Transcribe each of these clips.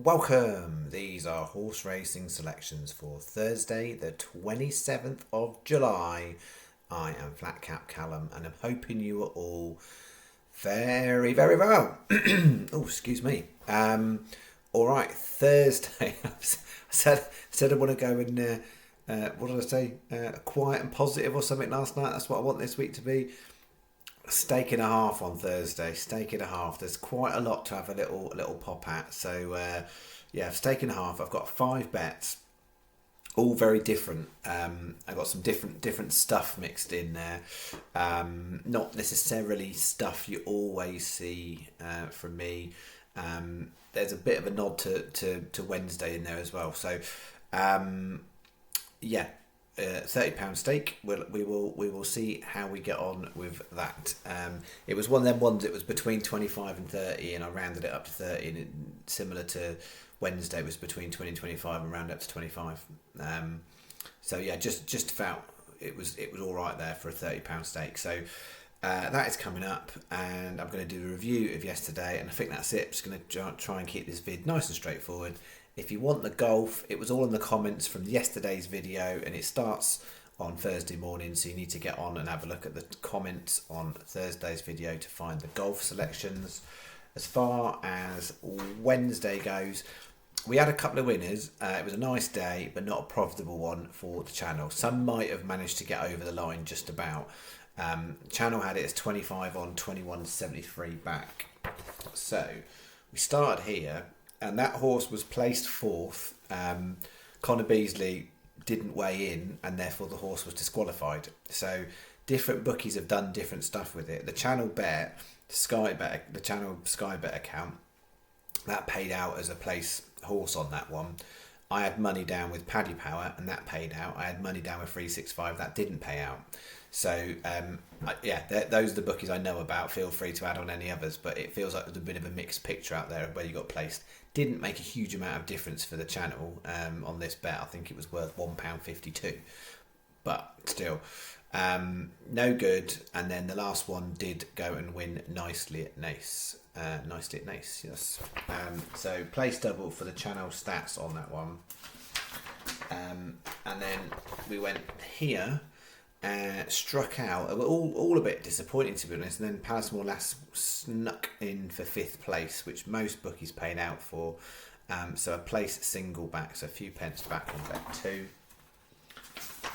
Welcome! These are horse racing selections for Thursday, the 27th of July. I am Flat Cap Callum and I'm hoping you are all very, very well. Oh, excuse me. Alright, Thursday. I said I want to go in, what did I say? Quiet and positive or something last night. That's what I want this week to be. Steak and a half on Thursday. Steak and a half. There's quite a lot to have a little pop at. So yeah, steak and a half. I've got 5 bets, all very different. I've got some different stuff mixed in there. Not necessarily stuff you always see from me. There's a bit of a nod to Wednesday in there as well. So yeah. £30 stake. We will see how we get on with that. It was one of them ones. It was between 25 and 30, and I rounded it up to 30. And similar to Wednesday, it was between 20 and 25, and rounded up to 25. So yeah, just about it was all right there for a £30 stake. So that is coming up, and I'm going to do a review of yesterday, and I think that's it. I'm just going to try and keep this vid nice and straightforward. If you want the golf, it was all in the comments from yesterday's video, and it starts on Thursday morning, so you need to get on and have a look at the comments on Thursday's video to find the golf selections. As far as Wednesday goes, we had a couple of winners. It was a nice day, but not a profitable one for the channel. Some might have managed to get over the line just about. Channel had it as 25 on, 21.73 back. So we started here. And that horse was placed 4th. Connor Beasley didn't weigh in, and therefore the horse was disqualified. So different bookies have done different stuff with it. The channel bet, the channel Sky Bet account, that paid out as a place horse on that one. I had money down with Paddy Power, and that paid out. I had money down with 365, that didn't pay out. So yeah, those are the bookies I know about. Feel free to add on any others, but it feels like there's a bit of a mixed picture out there of where you got placed. Didn't make a huge amount of difference for the channel on this bet. I think it was worth £1.52, but still no good. And then the last one did go and win nicely at Nace. Yes. So place double for the channel stats on that one. And then we went here. Struck out. All a bit disappointing, to be honest. And then Palace Lass snuck in for 5th place, which most bookies paid out for. So a place single back, so a few pence back on bet 2.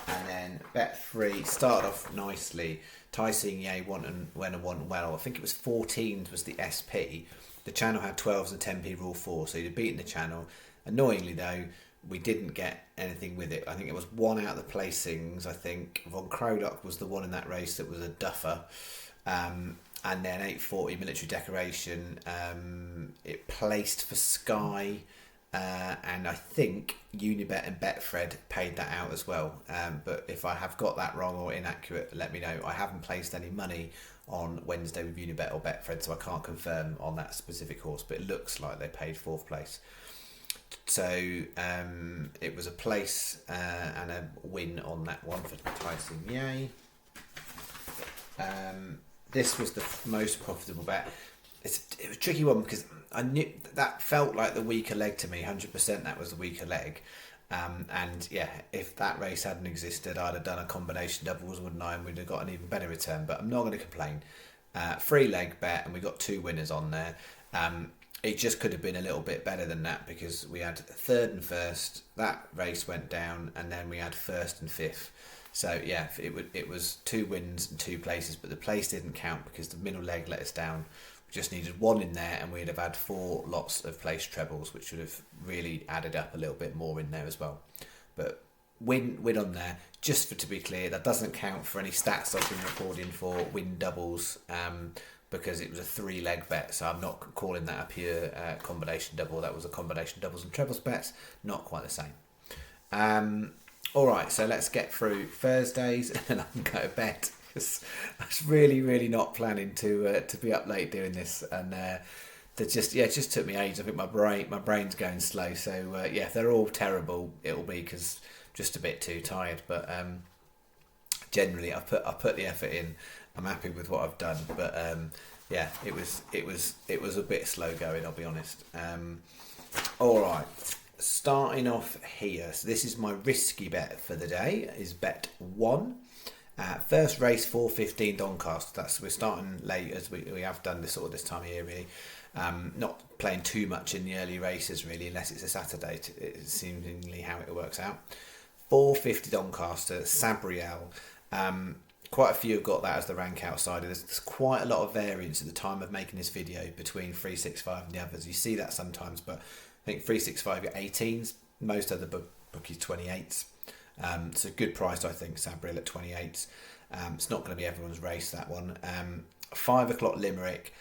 And then bet 3 started off nicely. Tyson Ye won well. I think it was 14s was the SP. The channel had 12s and 10p rule 4, so he'd have beaten the channel. Annoyingly though, we didn't get anything with it. I think it was one out of the placings. I think Von Crodock was the one in that race that was a duffer. And then 840 Military Decoration. It placed for Sky. And I think Unibet and Betfred paid that out as well. But if I have got that wrong or inaccurate, let me know. I haven't placed any money on Wednesday with Unibet or Betfred, so I can't confirm on that specific horse. But it looks like they paid 4th place. So it was a place and a win on that one for Tyson Ye. This was the most profitable bet. It was a tricky one because I knew that felt like the weaker leg to me. 100% that was the weaker leg. And yeah, if that race hadn't existed, I'd have done a combination doubles, wouldn't I? And we'd have got an even better return. But I'm not going to complain. 3-leg bet, and we got 2 winners on there. It just could have been a little bit better than that because we had 3rd and 1st. That race went down, and then we had 1st and 5th. So yeah, it was 2 wins and 2 places, but the place didn't count because the middle leg let us down. We just needed 1 in there, and we'd have had 4 lots of place trebles, which would have really added up a little bit more in there as well. But win on there. Just to be clear, that doesn't count for any stats I've been recording for win doubles. Because it was a 3-leg bet, so I'm not calling that a pure combination double. That was a combination doubles and trebles bets, not quite the same. All right, so let's get through Thursdays, and then I can go to bed. I was really not planning to be up late doing this, and it just took me ages. I think my brain's going slow. So yeah, if they're all terrible, it'll be because just a bit too tired. But generally, I put the effort in. I'm happy with what I've done, but yeah, it was a bit slow going, I'll be honest. All right, starting off here. So this is my risky bet for the day. Is bet 1. First race 4:15 Doncaster. We're starting late as we have done this this time of year really. Not playing too much in the early races really, unless it's a Saturday. It's seemingly how it works out. 4:50 Doncaster, Sabriel. Quite a few have got that as the rank outsider. There's quite a lot of variance at the time of making this video between 365 and the others. You see that sometimes, but I think 365 got 18s, most other bookies 28s. It's a good price, I think, Sabriel at 28s. It's not going to be everyone's race, that one. 5 o'clock Limerick.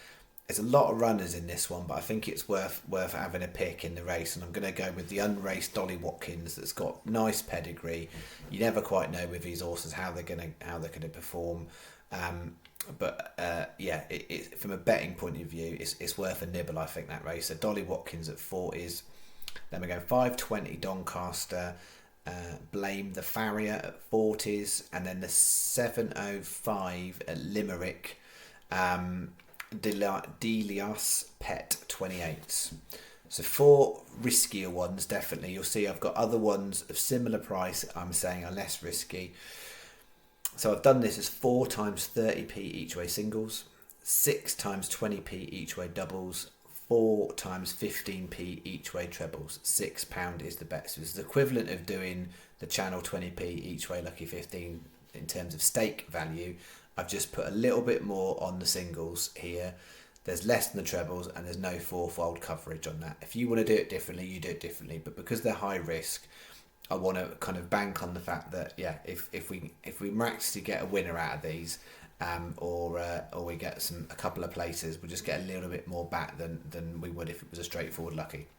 There's a lot of runners in this one, but I think it's worth having a pick in the race, and I'm going to go with the unraced Dolly Watkins. That's got nice pedigree. You never quite know with these horses how they're going to perform. From a betting point of view, it's worth a nibble. I think that race. So Dolly Watkins at 40s. Then we go 5:20 Doncaster. Blame the Farrier at 40s, and then the 7:05 at Limerick. Delias Pet 28s. So 4 riskier ones, definitely. You'll see I've got other ones of similar price I'm saying are less risky. So I've done this as 4 times 30p each way singles, 6 times 20p each way doubles, 4 times 15p each way trebles. £6 is the bet. So it's the equivalent of doing the channel 20p each way lucky 15 in terms of stake value. I've just put a little bit more on the singles here. There's less than the trebles, and there's no fourfold coverage on that. If you want to do it differently, you do it differently. But because they're high risk, I want to kind of bank on the fact that if we miraculously get a winner out of these, or we get a couple of places, we'll just get a little bit more back than we would if it was a straightforward lucky.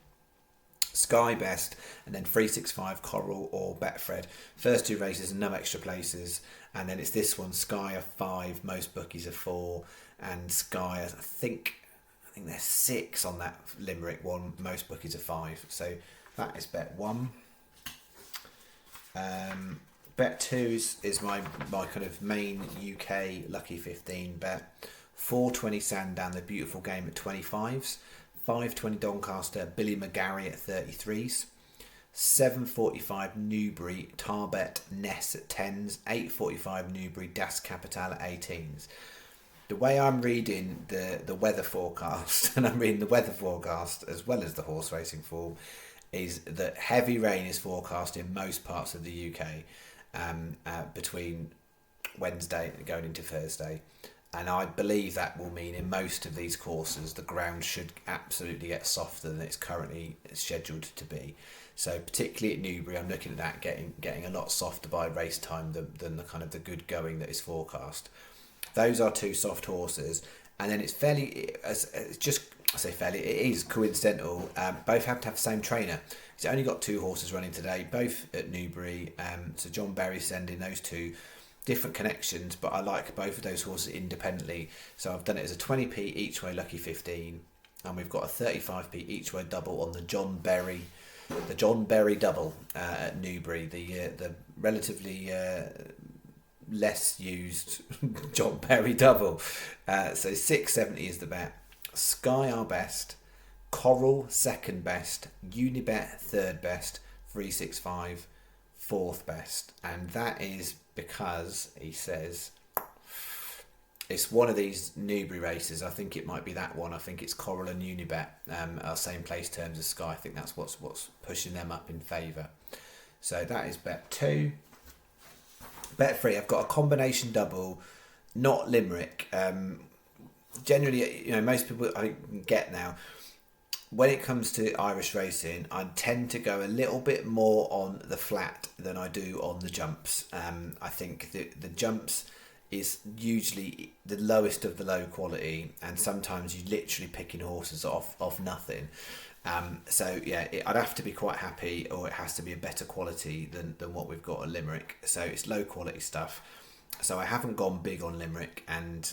Sky Best, and then 365 Coral or Betfred. First 2 races and no extra places, and then it's this one. Sky are 5, most bookies are 4, and Sky I think there's 6 on that Limerick one. Most bookies are 5. So that is bet 1. Bet 2 is my kind of main UK lucky 15 bet. 4:20 Sandown, the beautiful game at 25s. 5:20 Doncaster, Billy McGarry at 33s. 7:45 Newbury, Tarbet Ness at 10s. 8:45 Newbury, Das Capital at 18s. The way I'm reading the weather forecast, and I'm reading the weather forecast as well as the horse racing form, is that heavy rain is forecast in most parts of the UK between Wednesday and going into Thursday. And I believe that will mean in most of these courses the ground should absolutely get softer than it's currently scheduled to be. So particularly at Newbury, I'm looking at that getting a lot softer by race time than the kind of the good going that is forecast. Those are 2 soft horses, and then it's fairly, it is coincidental. Both have to have the same trainer. He's only got 2 horses running today, both at Newbury. So John Berry's sending those 2. Different connections, but I like both of those horses independently. So I've done it as a 20p each way lucky 15, and we've got a 35p each way double on the John Berry double at Newbury, the relatively less used John Berry double. So 670 is the bet. Sky are best, Coral second best, Unibet third best, 365 fourth best, and that is because he says it's one of these Newbury races. I think it might be that one. I think it's Coral and Unibet are same place terms as Sky. I think that's what's pushing them up in favour. So that is bet 2. Bet 3, I've got a combination double, not Limerick. Generally, most people I get now, when it comes to Irish racing, I tend to go a little bit more on the flat than I do on the jumps. I think the jumps is usually the lowest of the low quality, and sometimes you're literally picking horses off nothing. I'd have to be quite happy, or it has to be a better quality than what we've got at Limerick. So it's low quality stuff. So I haven't gone big on Limerick, and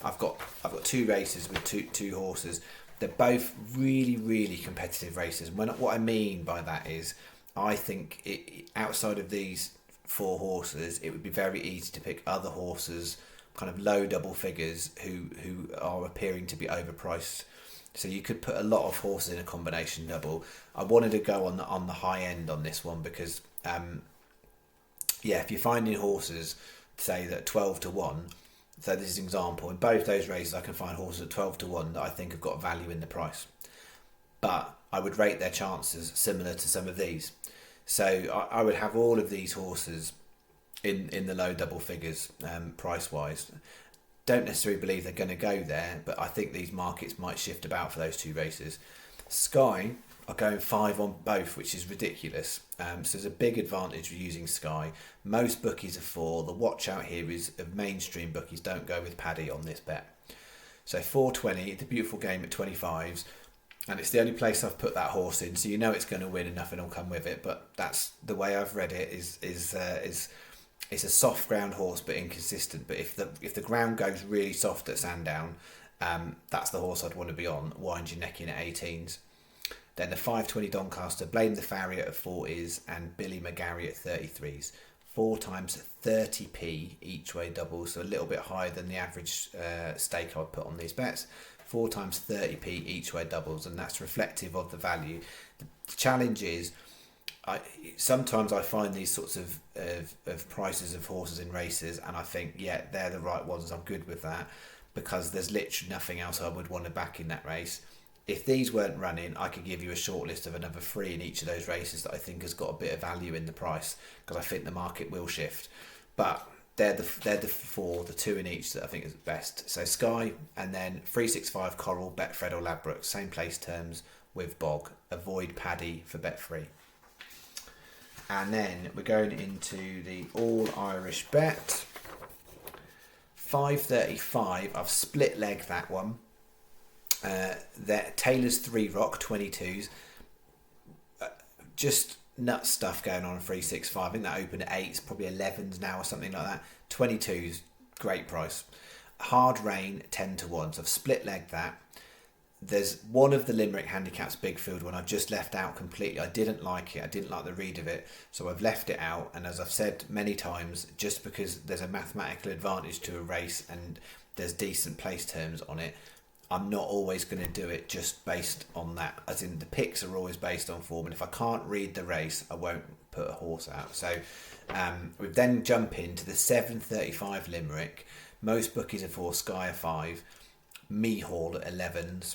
I've got 2 races with two horses. They're both really, really competitive races. What I mean by that is, I think outside of these 4 horses, it would be very easy to pick other horses, kind of low double figures, who are appearing to be overpriced. So you could put a lot of horses in a combination double. I wanted to go on the high end on this one because, if you're finding horses, say that 12 to 1, so this is an example, in both those races I can find horses at 12 to 1 that I think have got value in the price. But I would rate their chances similar to some of these. So I would have all of these horses in the low double figures, price-wise. Don't necessarily believe they're going to go there, but I think these markets might shift about for those two races. Sky are going 5 on both, which is ridiculous. So there's a big advantage of using Sky. Most bookies are 4. The watch out here is of mainstream bookies don't go with Paddy on this bet. So 4.20, the beautiful game at 25s, and it's the only place I've put that horse in. So you know it's going to win and nothing will come with it. But that's the way I've read it. Is it's a soft ground horse but inconsistent. But if the ground goes really soft at Sandown, that's the horse I'd want to be on. Wind your neck in at 18s. Then the 5.20 Doncaster, Blame the Farrier at 40s and Billy McGarry at 33s. 4 times 30p each way double, so a little bit higher than the average stake I would put on these bets. 4 times 30p each way doubles, and that's reflective of the value. The challenge is, sometimes I find these sorts of prices of horses in races and I think, yeah, they're the right ones, I'm good with that, because there's literally nothing else I would want to back in that race. If these weren't running, I could give you a short list of another 3 in each of those races that I think has got a bit of value in the price, because I think the market will shift. But they're the 4, the 2 in each that I think is best. So Sky, and then 365 Coral, Betfred or Ladbrokes, same place terms with Bog. Avoid Paddy for Bet3. And then we're going into the All Irish Bet. 5.35, I've split leg that one. Taylor's 3 Rock 22s, just nuts stuff going on in 365. I think that opened at 8s, probably 11s now or something like that. 22s, great price. Hard Rain 10 to 1, so I've split legged that. There's one of the Limerick handicaps, Big Field, one I've just left out completely. I didn't like it, I didn't like the read of it, so I've left it out. And as I've said many times, just because there's a mathematical advantage to a race and there's decent place terms on it, I'm not always going to do it just based on that. As in, the picks are always based on form, and if I can't read the race, I won't put a horse out. So we then jump into the 7.35 Limerick. Most bookies are 4, Sky are 5, Mehall at 11s,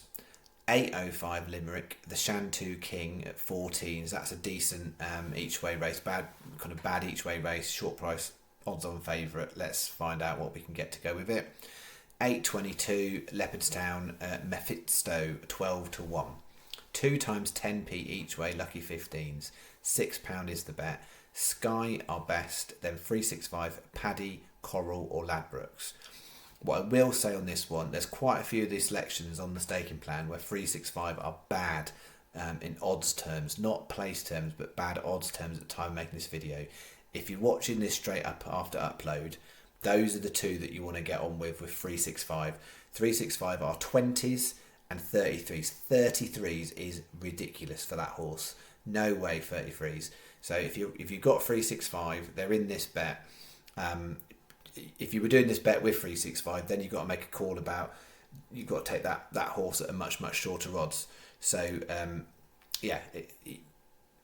8.05 Limerick, the Shantou King at 14s. That's a decent each way race, bad each way race, short price, odds on favourite. Let's find out what we can get to go with it. 8.22 Leopardstown, Mephisto 12 to 1. 2 times 10p each way, lucky 15s. £6 is the bet. Sky are best, then 365 Paddy, Coral or Ladbrokes. What I will say on this one, there's quite a few of these selections on the staking plan where 365 are bad in odds terms, not place terms, but bad odds terms at the time of making this video. If you're watching this straight up after upload, those are the 2 that you want to get on with 365. 365 are 20s and 33s. 33s is ridiculous for that horse. No way 33s. So if you've got 365, they're in this bet. If you were doing this bet with 365, then you've got to make a call about, you've got to take that horse at a much shorter odds. So I'm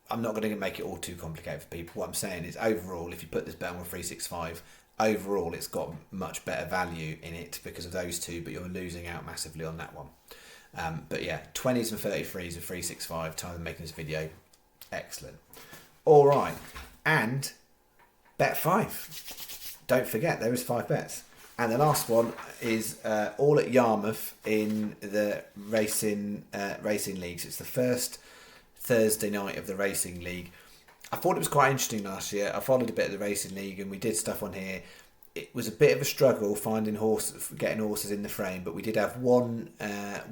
not going to make it all too complicated for people. What I'm saying is, overall, if you put this bet on with 365, overall it's got much better value in it because of those 2, but you're losing out massively on that one. But yeah, 20s and 33s of 365, time of making this video. Excellent. All right, and bet 5. Don't forget, there is 5 bets. And the last one is all at Yarmouth in the racing leagues. It's the first Thursday night of the racing league. I thought it was quite interesting last year. I followed a bit of the racing league and we did stuff on here. It was a bit of a struggle getting horses in the frame, but we did have one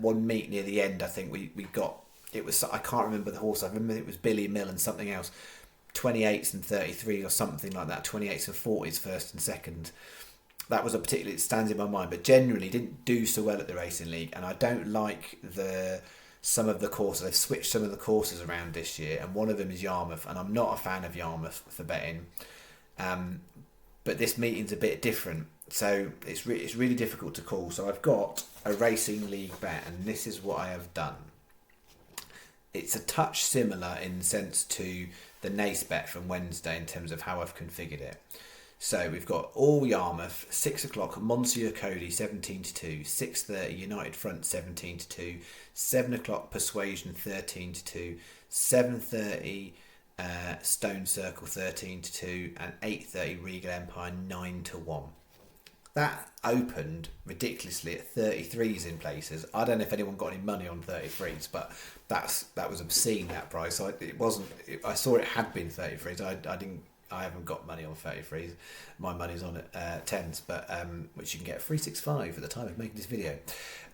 meet near the end. I think we got, it was, I can't remember the horse. I remember it was Billy Mill and something else. 28s and 33 or something like that. 28s and 40s first and second. That was a particularly, it stands in my mind, but generally didn't do so well at the racing league. And I don't like some of the courses. They've switched some of the courses around this year, and one of them is Yarmouth, and I'm not a fan of Yarmouth for betting. But this meeting's a bit different. So it's really difficult to call. So I've got a racing league bet, and this is what I have done. It's a touch similar in the sense to the Nace bet from Wednesday in terms of how I've configured it. So we've got all Yarmouth, 6 o'clock, Monsieur Cody, 17 to 2, 6:30, United Front, 17 to 2, 7 o'clock, Persuasion, 13 to 2, 7:30, Stone Circle, 13 to 2, and 8:30, Regal Empire, 9 to 1. That opened ridiculously at 33s in places. I don't know if anyone got any money on 33s, but that was obscene, that price. So I saw it had been 33s. I haven't got money on 33s. My money's on 10s, but which you can get at 365 at the time of making this video.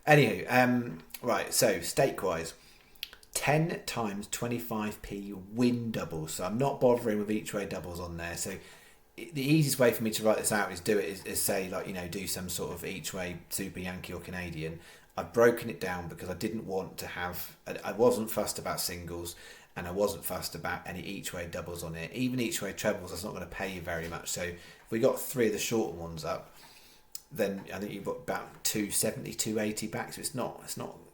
Anywho, right. So stake wise, 10 times 25p win doubles. So I'm not bothering with each way doubles on there. So the easiest way for me to write this out is say, like, do some sort of each way Super Yankee or Canadian. I've broken it down because I didn't want to have, I wasn't fussed about singles, and I wasn't fussed about any each way doubles on it. Even each way trebles, that's not going to pay you very much. So if we got 3 of the shorter ones up, then I think you've got about 270, 280 back. So it's not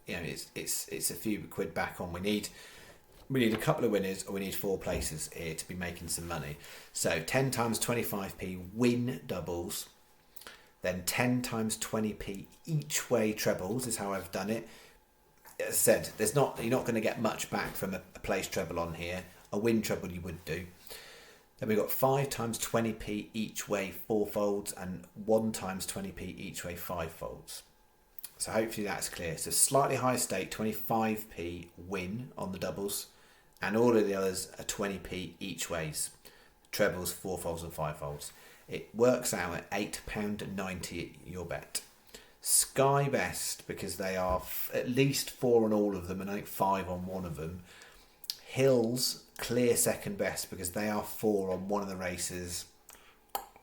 it's a few quid back on. We need a couple of winners, or we need 4 places here to be making some money. So 10 times 25p win doubles, then 10 times 20p each way trebles is how I've done it. As I said, you're not going to get much back from a place treble on here. A win treble you would do. Then we've got 5 times 20p each way 4 folds, and 1 times 20p each way 5 folds. So hopefully that's clear. So slightly higher stake, 25p win on the doubles, and all of the others are 20p each ways. Trebles, 4 folds and 5 folds. It works out at £8.90 your bet. Sky Best, because they are at least 4 on all of them, and I think 5 on one of them. Hills, clear second best, because they are 4 on one of the races.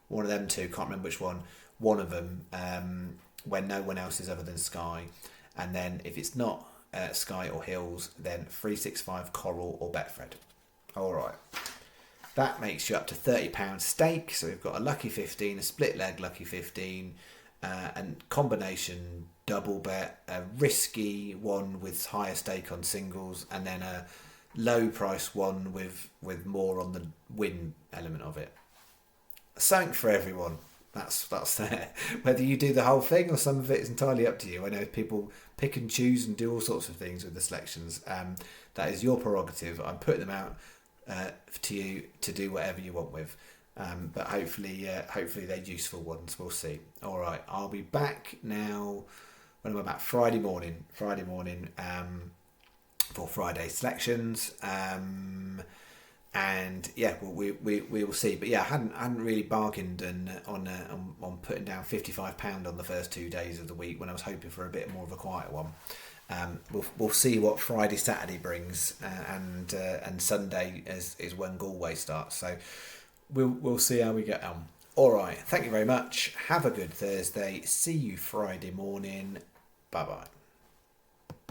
One of them two, can't remember which one. One of them, when no one else is other than Sky. And then if it's not Sky or Hills, then 365 Coral or Betfred. All right. That makes you up to £30 stake. So we've got a lucky 15, a split leg lucky 15, and combination double bet, a risky one with higher stake on singles, and then a low price one with more on the win element of it. Something for everyone. That's there. Whether you do the whole thing or some of it is entirely up to you. I know people pick and choose and do all sorts of things with the selections. That is your prerogative. I'm putting them out to you to do whatever you want with. But hopefully they're useful ones. We'll see. All right, I'll be back now. When am I back? Friday morning. For Friday selections. And yeah, we will see. But yeah, I hadn't really bargained on putting down £55 on the first 2 days of the week when I was hoping for a bit more of a quiet one. We'll see what Friday, Saturday brings, and Sunday is when Galway starts. So we'll see how we get on. All right, thank you very much. Have a good Thursday. See you Friday morning. Bye bye.